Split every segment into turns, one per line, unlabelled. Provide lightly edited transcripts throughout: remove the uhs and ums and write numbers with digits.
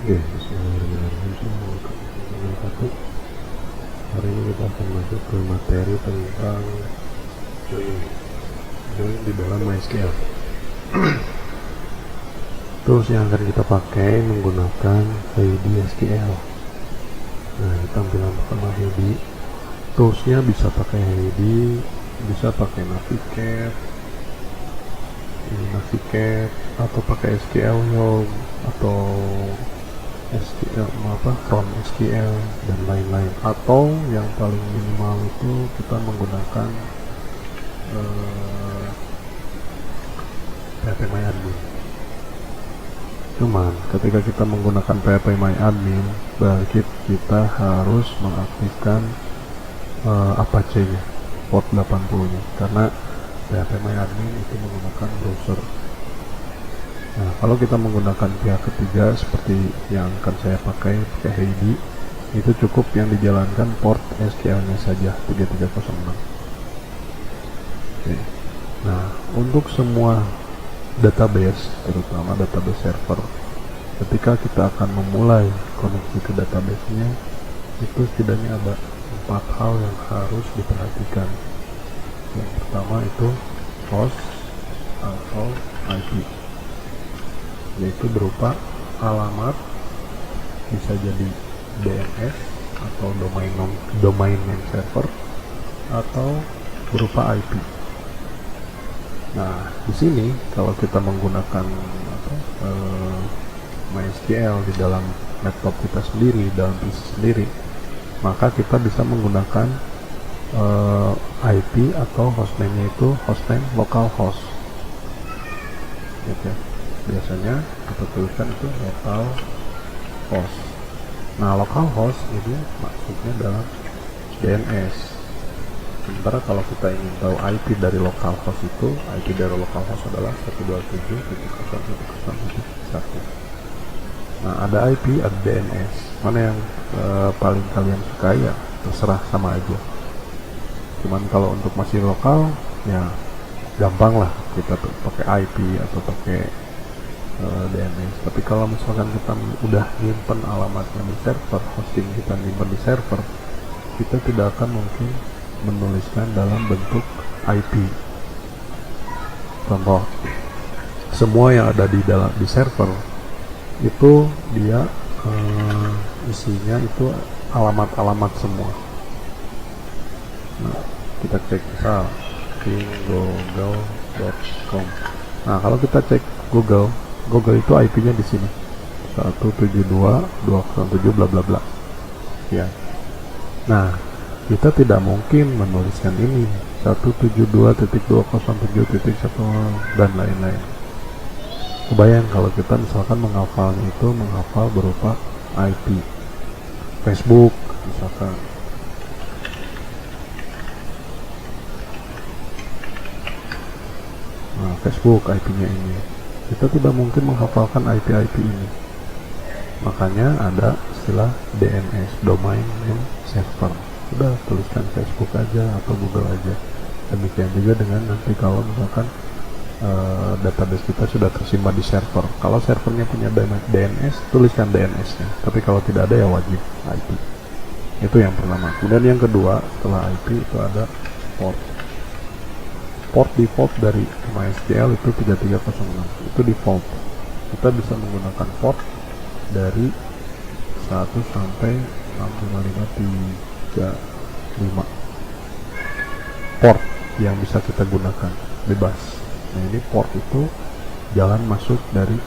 Oke, bismillahirrahmanirrahim. Hari ini kita akan masuk ke materi tentang join di dalam MySQL. Tools yang akan kita pakai menggunakan ID SQL. Nah, di tampilan pertama ID, toolsnya bisa pakai ID, bisa pakai Navigate, atau pakai SQL Log, atau SQL from SQL dan lain-lain, atau yang paling minimal itu kita menggunakan PHPMyAdmin. Cuman ketika kita menggunakan PHPMyAdmin, berarti kita harus mengaktifkan Apache-nya, port 80-nya, karena PHPMyAdmin itu menggunakan browser. Nah, kalau kita menggunakan pihak ketiga seperti yang akan saya pakai ID, itu cukup yang dijalankan port SQL-nya saja 3306. Oke. Nah, untuk semua database, terutama database server, ketika kita akan memulai koneksi ke database-nya, itu setidaknya ada 4 hal yang harus diperhatikan. Yang pertama itu host atau IP, yaitu berupa alamat, bisa jadi DNS atau domain name server, atau berupa IP. Nah, di sini kalau kita menggunakan MySQL di dalam laptop kita sendiri, dalam PC sendiri, maka kita bisa menggunakan IP atau hostname-nya itu hostname localhost. Oke. Biasanya kita tuliskan itu localhost. Nah, localhost ini maksudnya dalam DNS. Sementara kalau kita ingin tahu IP dari localhost itu, IP dari localhost adalah 127.0.0.1. Nah, ada IP, ada DNS. Mana yang paling kalian suka, ya terserah, sama aja. Cuman kalau untuk masih lokal, ya gampang lah kita pakai IP atau pakai DNS. Tapi kalau misalkan kita udah nyimpen alamatnya di server, hosting kita nyimpen di server, kita tidak akan mungkin menuliskan dalam bentuk IP. Contoh, semua yang ada di server itu dia isinya itu alamat-alamat semua. Nah, kita cek misal google.com. Nah, kalau kita cek Google itu IP-nya di sini 172.207 bla bla bla. Ya. Nah, kita tidak mungkin menuliskan ini 172.207.1 dan lain-lain. Kebayang kalau kita misalkan menghafalnya itu menghafal berupa IP Facebook misalkan. Nah, Facebook IP-nya ini, kita tidak mungkin menghafalkan IP ini. Makanya ada istilah DNS, domain name server. Udah tuliskan Facebook aja atau Google aja. Demikian juga dengan nanti kalau misalkan database kita sudah tersimpan di server. Kalau servernya punya DNS, tuliskan DNS-nya. Tapi kalau tidak ada, ya wajib IP. Itu yang pertama. Kemudian yang kedua, setelah IP itu ada port. Port default dari MySQL itu 3306. Itu default. Kita bisa menggunakan port dari 1 sampai 65535 port yang bisa kita gunakan bebas. Nah, ini port itu jalan masuk dari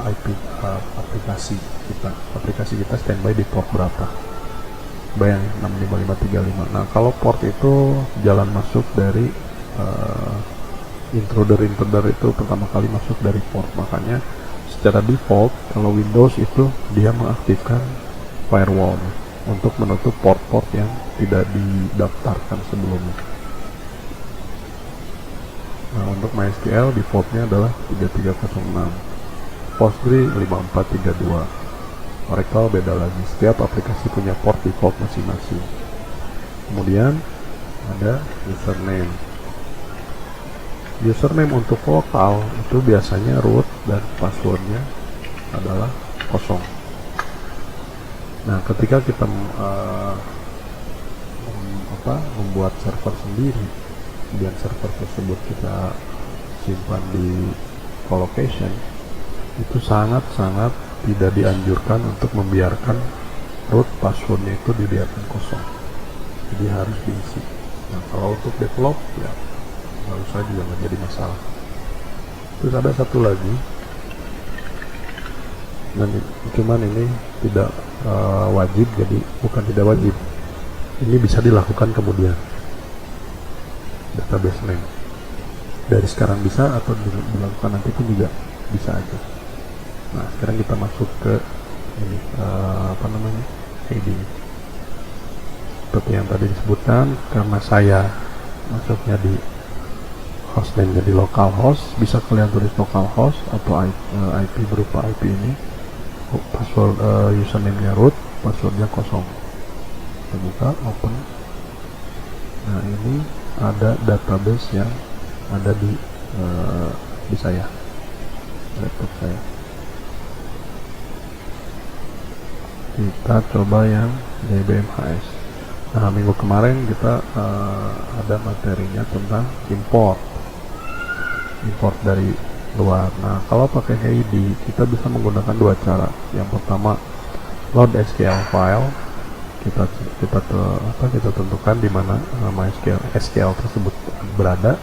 IP aplikasi kita. Aplikasi kita standby di port berapa? Bayang 65535. Nah, kalau port itu jalan masuk dari intruder itu pertama kali masuk dari port. Makanya secara default kalau Windows itu dia mengaktifkan firewall untuk menutup port-port yang tidak didaftarkan sebelumnya. Nah, untuk MySQL defaultnya adalah 3306, Postgre 5432, Oracle beda lagi. Setiap aplikasi punya port default masing-masing. Kemudian ada username. Username untuk lokal itu biasanya root dan passwordnya adalah kosong. Nah, ketika kita membuat server sendiri, kemudian server tersebut kita simpan di colocation, itu sangat-sangat tidak dianjurkan untuk membiarkan root passwordnya itu dibiarkan kosong, jadi harus diisi. Nah, kalau untuk develop ya nggak usah, juga nggak jadi masalah. Terus ada satu lagi, dan cuman ini tidak wajib, jadi bukan tidak wajib, ini bisa dilakukan kemudian, database name dari sekarang bisa, atau dilakukan nanti pun juga bisa aja. Nah, sekarang kita masuk ke ini ID. Seperti yang tadi disebutkan, karena saya masuknya di hostname jadi localhost, bisa kalian tulis localhost atau IP berupa IP ini, password username-nya root, passwordnya kosong. Kita buka, open. Nah, ini ada database yang ada di saya, laptop saya. Kita coba yang DBMHS. Nah, minggu kemarin kita ada materinya tentang import dari luar. Nah, kalau pakai ID kita bisa menggunakan dua cara. Yang pertama, load SQL file. Kita tentukan di mana nama SQL tersebut berada.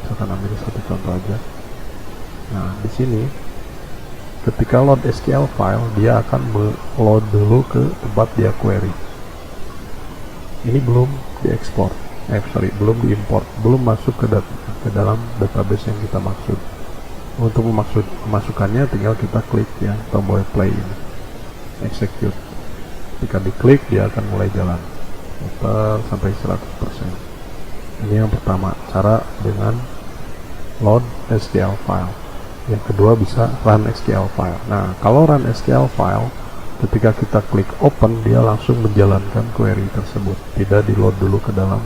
Misalkan ambil satu contoh aja. Nah, di sini ketika load SQL file, dia akan load dulu ke tempat dia query. Ini belum diekspor, belum diimport, belum masuk ke dalam database yang kita maksud. Untuk memasukkannya, tinggal kita klik ya tombol play ini, execute. Jika diklik, dia akan mulai jalan sampai 100%. Ini yang pertama, cara dengan load SQL file. Yang kedua, bisa run SQL file. Nah, kalau run SQL file, ketika kita klik open, dia langsung menjalankan query tersebut, tidak di load dulu ke dalam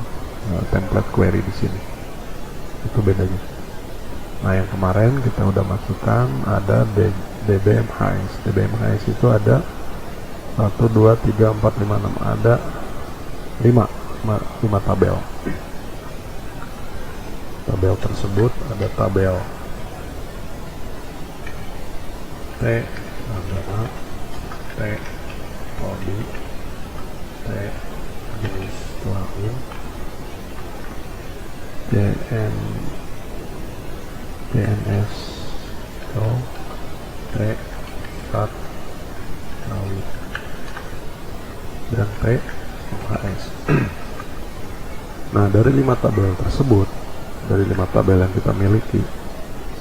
template query di sini. Itu bedanya. Nah, yang kemarin kita udah masukkan ada DBMHS. DBMHS itu ada 1, 2, 3, 4, 5, 6, ada 5 tabel. Tabel tersebut ada tabel T agama, T prodi, T jenis kelamin, DNS, T start kawin, dan T HS. Nah, dari 5 tabel tersebut, dari 5 tabel yang kita miliki,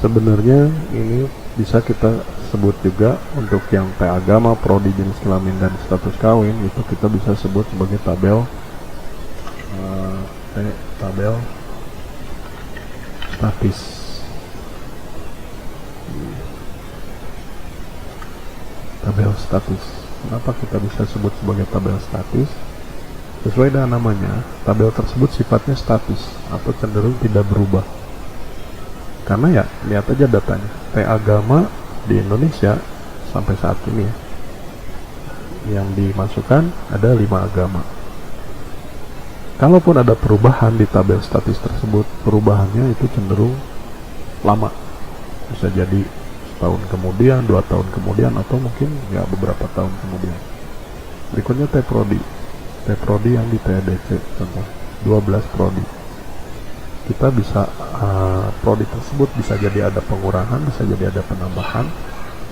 sebenarnya ini bisa kita sebut juga untuk yang T agama, prodi, jenis kelamin, dan status kawin, itu kita bisa sebut sebagai tabel tabel statis. Tabel statis. Kenapa kita bisa sebut sebagai tabel statis? Sesuai dengan namanya, tabel tersebut sifatnya statis atau cenderung tidak berubah. Karena ya, lihat aja datanya. T agama di Indonesia sampai saat ini ya, yang dimasukkan ada 5 agama. Kalaupun ada perubahan di tabel statis tersebut, perubahannya itu cenderung lama. Bisa jadi setahun kemudian, 2 tahun kemudian, atau mungkin ya beberapa tahun kemudian. Berikutnya T prodi. T prodi yang di TDC, contoh 12 prodi. Kita bisa prodi tersebut bisa jadi ada pengurangan, bisa jadi ada penambahan,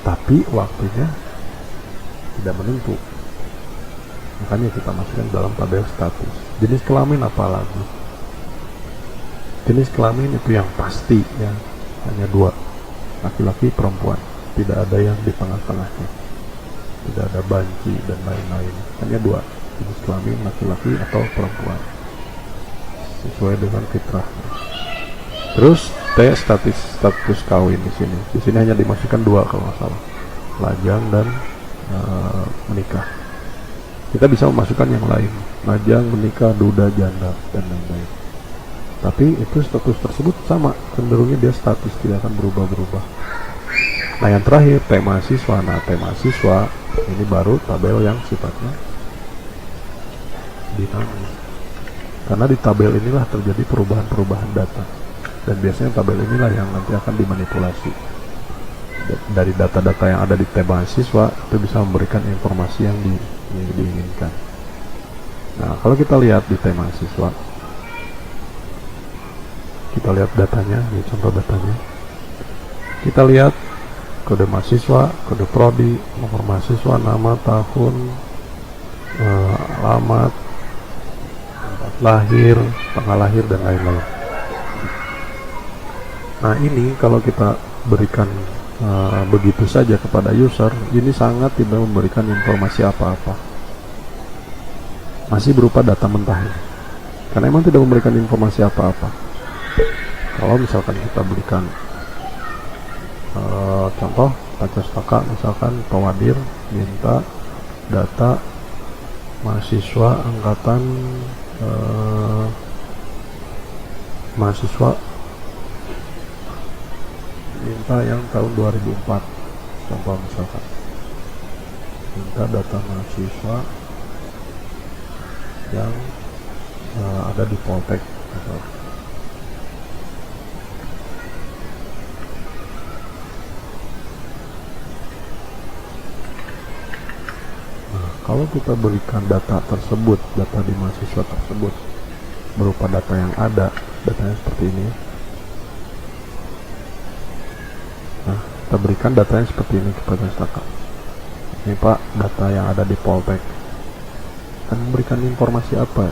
tapi waktunya tidak menentu. Makanya kita masukkan dalam tabel status. Jenis kelamin apa lagi? Jenis kelamin itu yang pasti ya, hanya 2, laki-laki perempuan, tidak ada yang di tengah-tengahnya, tidak ada banci dan lain-lain, hanya 2, jenis kelamin laki-laki atau perempuan sesuai dengan fitrah. Terus T status kawin di sini. Di sini hanya dimasukkan 2 kalau nggak salah, lajang dan menikah. Kita bisa memasukkan yang lain, lajang, menikah, duda, janda, dan lain-lain. Tapi itu status tersebut sama, cenderungnya dia statis, tidak akan berubah-berubah. Nah yang terakhir T mahasiswa. Nah T mahasiswa ini baru tabel yang sifatnya dinamis, karena di tabel inilah terjadi perubahan-perubahan data, dan biasanya tabel inilah yang nanti akan dimanipulasi. Dari data-data yang ada di T mahasiswa itu bisa memberikan informasi yang diinginkan. Nah kalau kita lihat di T mahasiswa, kita lihat datanya, ini contoh datanya. Kita lihat kode mahasiswa, kode prodi, nomor mahasiswa, nama, tahun, alamat, tempat lahir, tanggal lahir, dan lain-lain. Nah ini kalau kita berikan begitu saja kepada user, ini sangat tidak memberikan informasi apa-apa, masih berupa data mentah ini, karena memang tidak memberikan informasi apa-apa. Kalau misalkan kita berikan contoh Pacastaka, misalkan Pawadir minta data mahasiswa angkatan mahasiswa minta yang tahun 2004, contoh misalkan minta data mahasiswa yang ada di Poltek atau kalau kita berikan data tersebut, data di mahasiswa tersebut berupa data yang ada, datanya seperti ini. Nah, kita berikan datanya seperti ini kepada Pacastaka. Ini Pak, data yang ada di Poltek. Akan memberikan informasi apa?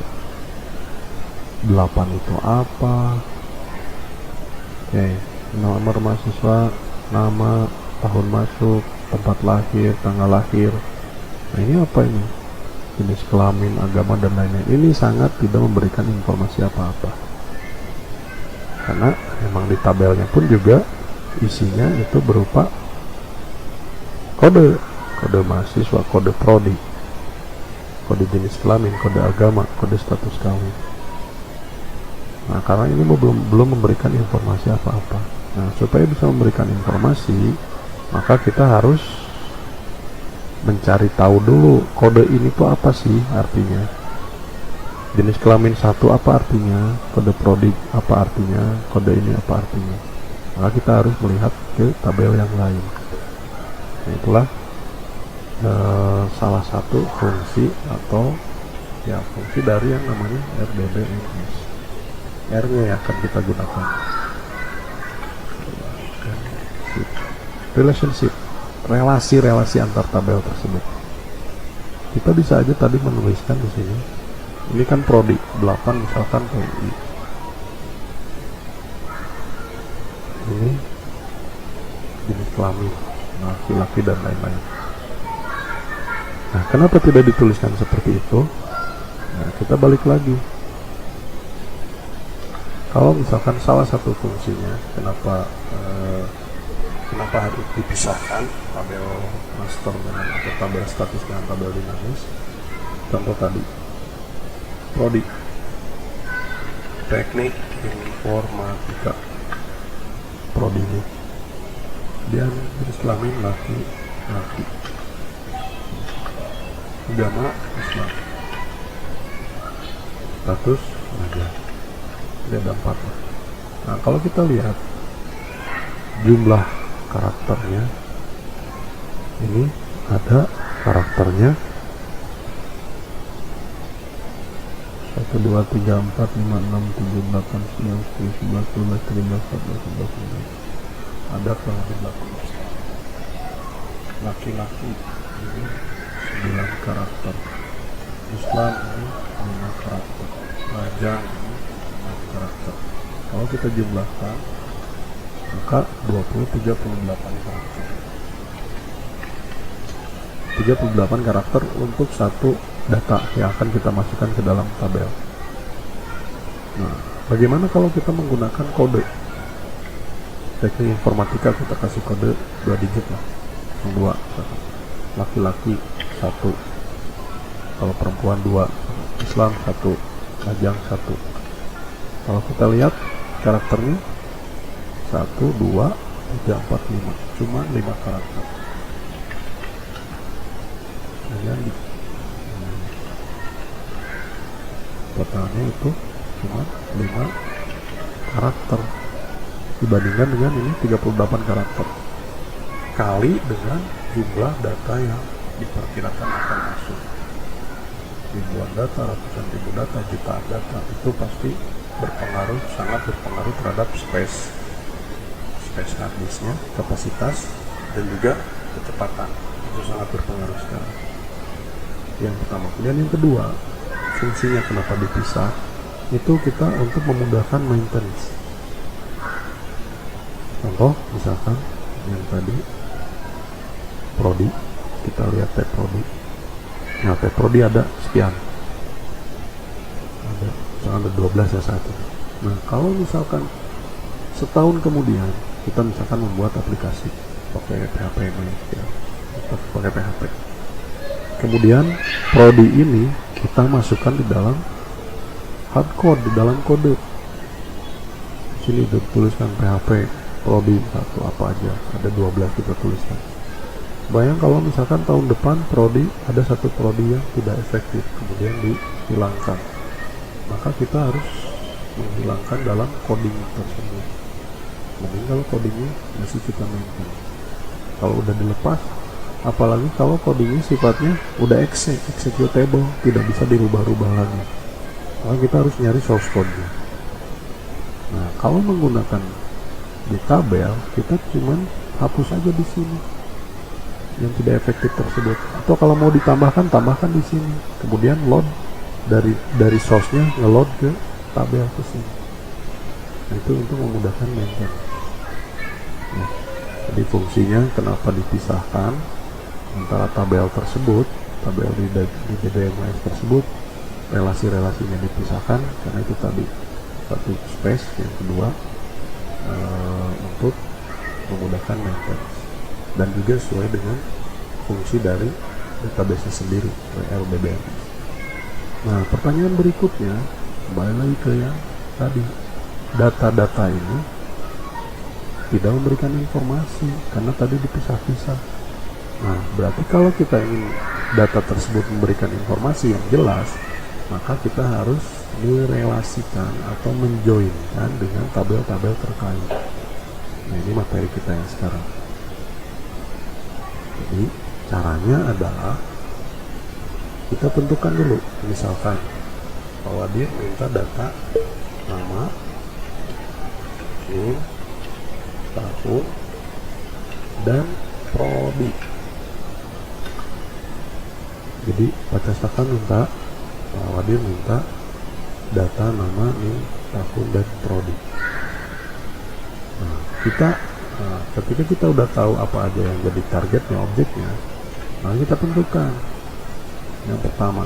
8 itu apa? Oke, nomor mahasiswa, nama, tahun masuk, tempat lahir, tanggal lahir. Nah ini apa ini? Jenis kelamin, agama, dan lainnya. Ini sangat tidak memberikan informasi apa-apa, karena memang di tabelnya pun juga isinya itu berupa kode mahasiswa, kode prodi, kode jenis kelamin, kode agama, kode status kawin. Nah karena ini belum memberikan informasi apa-apa. Nah supaya bisa memberikan informasi, maka kita harus mencari tahu dulu kode ini tuh apa sih artinya, jenis kelamin 1 apa artinya, kode prodi apa artinya, kode ini apa artinya. Maka kita harus melihat ke tabel yang lain. Nah, itulah salah satu fungsi atau ya fungsi dari yang namanya RDBMS. R-nya yang akan kita gunakan relationship, relasi-relasi antar tabel tersebut. Kita bisa aja tadi menuliskan di sini. Ini kan prodi 8 misalkan PI. Ini jenis kelamin, laki-laki dan lain-lain. Nah, kenapa tidak dituliskan seperti itu? Nah, kita balik lagi. Kalau misalkan salah satu fungsinya, kenapa harus dipisahkan tabel master dengan atau tabel statis dengan tabel dinamis? Contoh tadi prodi teknik informatika, prodi ini dia jenis kelamin laki, agama Islam, status aja, dia ada 4. Nah kalau kita lihat jumlah karakternya, ini ada karakternya 1, 2, 3, 4, 5, 6, 7, 8, 9, 10, 11, 12, 13, 14, 15. Ada kurang lebih 18. Laki-laki ini 9 karakter, Islam ini 5 karakter, Rajang ini 6 karakter. Kalau kita jumlahkan maka 38 karakter. 38 karakter untuk satu data yang akan kita masukkan ke dalam tabel. Nah, bagaimana kalau kita menggunakan kode? Teknik informatika kita kasih kode 2 digit lah. 2, laki-laki 1, kalau perempuan 2, Islam 1, Rajang 1. Kalau kita lihat karakternya 1, 2, 345, cuma 5 karakter. Kemudian totalnya itu cuma 5 karakter dibandingkan dengan ini 38 karakter kali dengan jumlah data yang diperkirakan akan masuk. Ribuan data, ratusan ribu data, jutaan data, itu pasti berpengaruh, sangat berpengaruh terhadap space hard disknya, kapasitas, dan juga kecepatan. Itu sangat berpengaruh sekali. Yang pertama. Kemudian yang kedua, fungsinya kenapa dipisah, itu kita untuk memudahkan maintenance. Contoh misalkan yang tadi Prodi, kita lihat tab Prodi. Nah, tab Prodi ada sekian, ada 12 ya saat ini. Nah, kalau misalkan setahun kemudian kita misalkan membuat aplikasi pakai PHP ya, pakai PHP, kemudian Prodi ini kita masukkan di dalam hardcode, di dalam kode. Sini dituliskan PHP Prodi 1 apa aja, ada 12 kita tuliskan. Bayang kalau misalkan tahun depan Prodi ada satu Prodi yang tidak efektif kemudian dihilangkan, maka kita harus menghilangkan dalam coding tersebut. Mending kalau codingnya masih kita maintain. Kalau udah dilepas, apalagi kalau codingnya sifatnya udah executable, tidak bisa dirubah-rubah lagi, maka kita harus nyari source code-nya. Nah, kalau menggunakan di tabel, kita cuman hapus aja di sini yang tidak efektif tersebut, atau kalau mau ditambahkan, tambahkan di sini, kemudian load dari source-nya ngeload ke tabel ke sini. Nah, itu untuk memudahkan maintenance. Nah, jadi fungsinya kenapa dipisahkan antara tabel tersebut, tabel di DBMS tersebut, relasi-relasinya dipisahkan karena itu tadi satu space, yang kedua untuk memudahkan maintenance dan juga sesuai dengan fungsi dari database sendiri, LDBMS. Nah, pertanyaan berikutnya kembali lagi ke yang tadi, data-data ini tidak memberikan informasi karena tadi dipisah-pisah. Nah, berarti kalau kita ingin data tersebut memberikan informasi yang jelas, maka kita harus merelasikan atau menjoinkan dengan tabel-tabel terkait. Nah, ini materi kita yang sekarang. Jadi caranya adalah kita tentukan dulu, misalkan bahwa dia minta data nama, NIM, tahun, dan prodi. Jadi Pacastakan minta bahwa dia minta data nama, NIM, tahun, dan prodi. Nah, ketika kita udah tahu apa aja yang jadi targetnya, objeknya, nah kita tentukan. Yang pertama,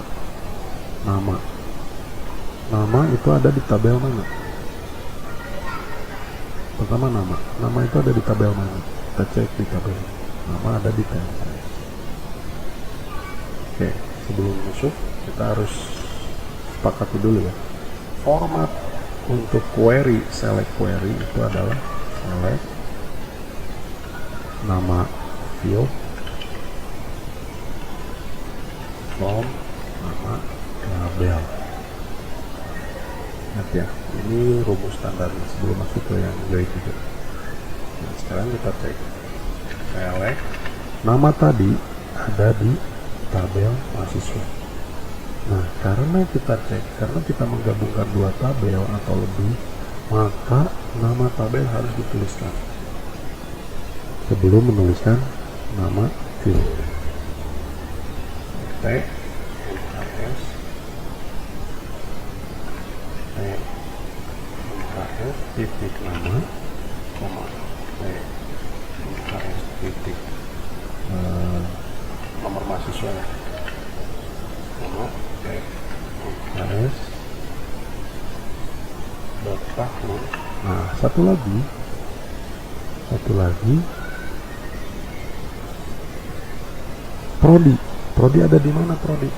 nama itu ada di tabel mana? Pertama, nama itu ada di tabel mana? Kita cek di tabel, nama ada di tabel. Oke, sebelum masuk kita harus sepakati dulu ya, format untuk query, select query itu adalah select nama field from nama tabel. Ingat ya, ini rumus standarnya sebelum masuk ke yang join juga. Nah, sekarang kita cek select nama tadi ada di tabel mahasiswa. Nah, karena kita cek, karena kita menggabungkan dua tabel atau lebih, maka nama tabel harus dituliskan sebelum menuliskan nama field. T MKS titik nama, koma T MKS titik nomor mahasiswa ya, nama T MKS tahun. Nah, satu lagi prodi ada di mana prodi?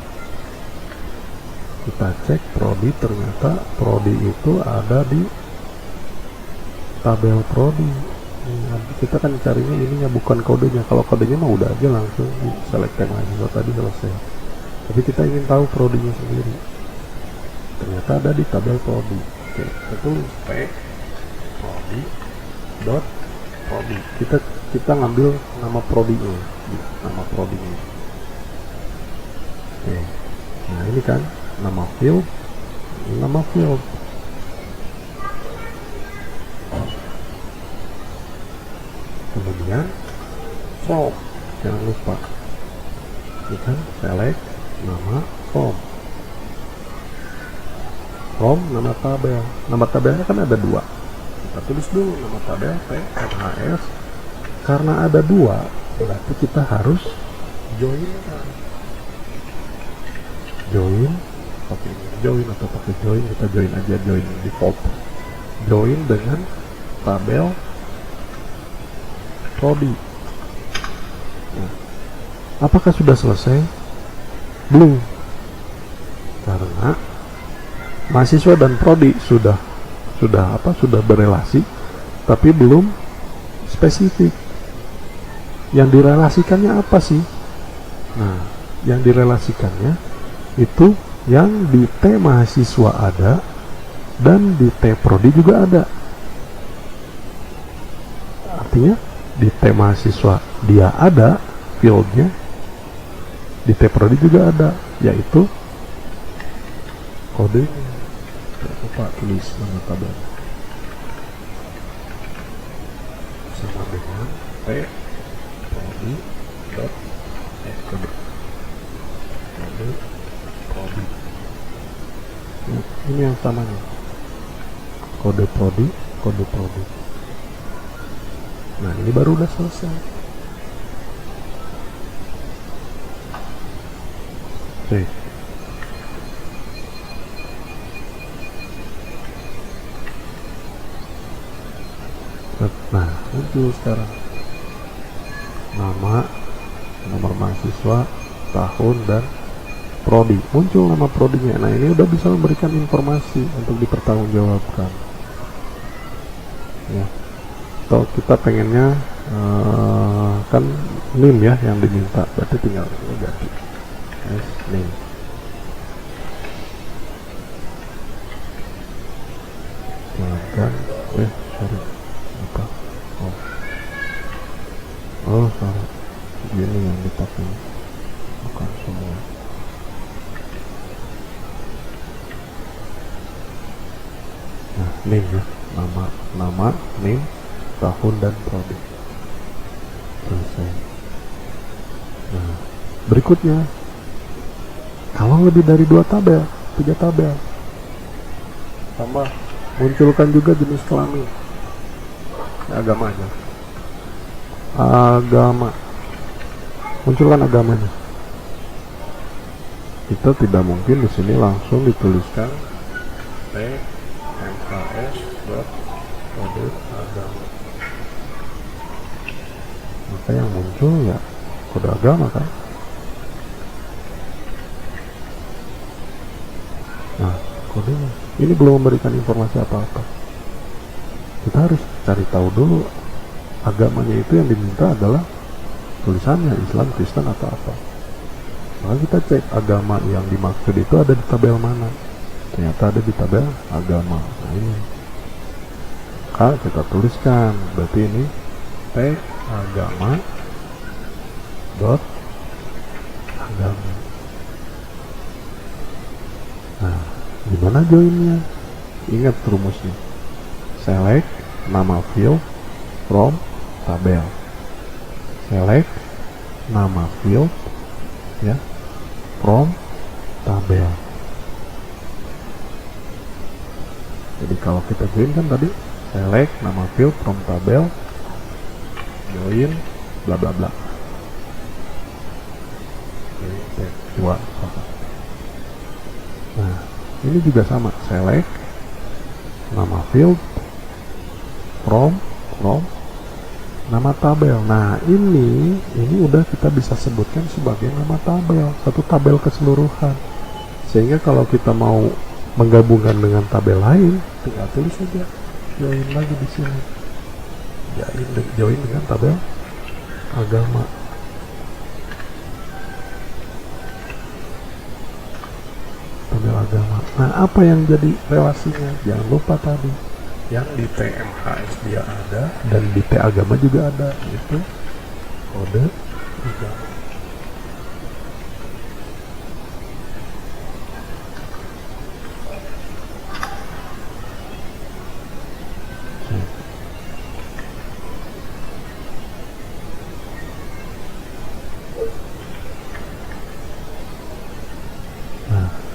Kita cek prodi, ternyata prodi itu ada di tabel prodi Kita kan carinya ininya, bukan kodenya. Kalau kodenya mah udah aja langsung di select tema mahasiswa tadi selesai. Tapi kita ingin tahu prodinya sendiri. Ternyata ada di tabel prodi. Oke, kita tulis p prodi dot prodi. Kita ngambil nama prodinya, nama prodinya. Oke, nah ini kan nama field, nama field. Kemudian from, jangan lupa, ini kan select nama from nama tabel. Nama tabelnya kan ada dua, kita tulis dulu nama tabel PMHS. Karena ada dua, berarti kita harus join pakai join atau pakai join. Kita join aja, join default, join dengan tabel prodi. Nah, apakah sudah selesai? Belum, karena mahasiswa dan prodi sudah berelasi, tapi belum spesifik. Yang direlasikannya apa sih? Nah, yang direlasikannya itu yang di T mahasiswa ada dan di T prodi juga ada. Artinya di T mahasiswa dia ada fieldnya, di T prodi juga ada, yaitu kode. Jangan lupa tulis nama tabel sama dengan T prodi dot kode prodi. Ini yang samanya, kode prodi. Nah, ini baru udah selesai. Oke. Nah, muncul sekarang nama, nomor mahasiswa, tahun, dan prodi. Muncul nama prodinya. Nah, ini udah bisa memberikan informasi untuk dipertanggungjawabkan. Ya. Atau kita pengennya kan NIM ya yang diminta, berarti tinggal ganti NIM. Jangan sorry, apa? Oh salah, gini yang dipakai, bukan semua. Nah, NIM ya, nama NIM, tahun, dan prodi. Selesai. Nah, berikutnya, kalau lebih dari 2 tabel, 3 tabel, tambah, munculkan juga jenis kelamin, agamanya, munculkan agamanya. Kita tidak mungkin di sini langsung dituliskan PMHS kode agama, maka yang muncul ya kode agama kan. Nah, kodenya ini belum memberikan informasi apa-apa. Kita harus cari tahu dulu agamanya itu yang diminta adalah tulisannya Islam, Kristen, atau apa. Maka kita cek agama yang dimaksud itu ada di tabel mana. Ternyata ada di tabel agama. Nah, ini kita tuliskan, berarti ini T agama dot agama. Nah, gimana joinnya? Ingat rumusnya, select nama field from tabel, select nama field ya from tabel. Jadi kalau kita join kan tadi select nama field from tabel, join bla bla bla. Dua. Nah, ini juga sama, select nama field from nama tabel. Nah, ini udah kita bisa sebutkan sebagai nama tabel, satu tabel keseluruhan. Sehingga kalau kita mau menggabungkan dengan tabel lain, tinggal tulis saja, join lagi di sini. join dengan tabel agama. Tabel agama. Nah, apa yang jadi relasinya? Jangan lupa tadi yang di TMHS dia ada dan di T agama juga ada, itu kode agama.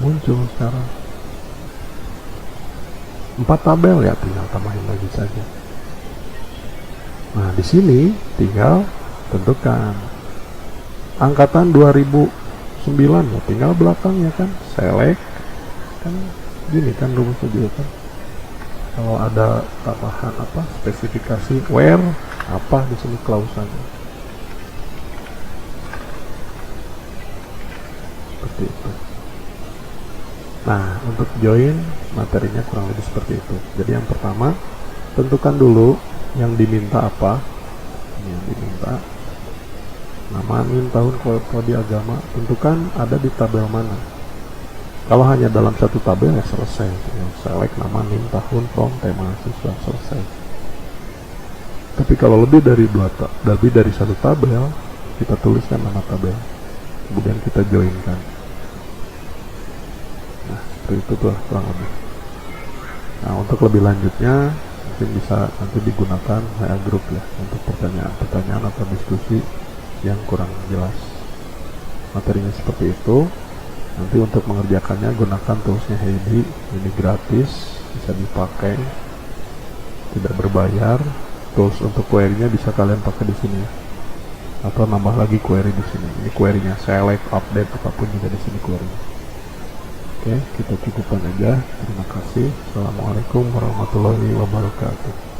Muncul sekarang 4 tabel, ya tinggal tambahin lagi saja. Nah, di sini tinggal tentukan angkatan 2009, ya tinggal belakangnya kan select, kan gini kan rumusnya juga kan. Kalau ada tambahan apa spesifikasi where apa di sini klausannya seperti itu. Nah, untuk join materinya kurang lebih seperti itu. Jadi yang pertama, tentukan dulu yang diminta apa. Yang diminta nama, NIM, tahun, prodi agama, tentukan ada di tabel mana. Kalau hanya dalam satu tabel ya selesai. Select nama, NIM, tahun, from, tema, siswa, selesai. Tapi kalau lebih dari satu tabel, kita tuliskan nama tabel, kemudian kita joinkan. Itu tuh kurang lebih. Nah, untuk lebih lanjutnya mungkin bisa nanti digunakan WA group ya untuk pertanyaan-pertanyaan atau diskusi yang kurang jelas. Materinya seperti itu. Nanti untuk mengerjakannya gunakan toolsnya Heidi, ini gratis, bisa dipakai, tidak berbayar. Tools untuk query-nya bisa kalian pakai di sini, atau nambah lagi query di sini. Ini query-nya, select, update, apapun juga di sini query. Oke, kita cukupkan aja. Terima kasih. Assalamualaikum warahmatullahi wabarakatuh.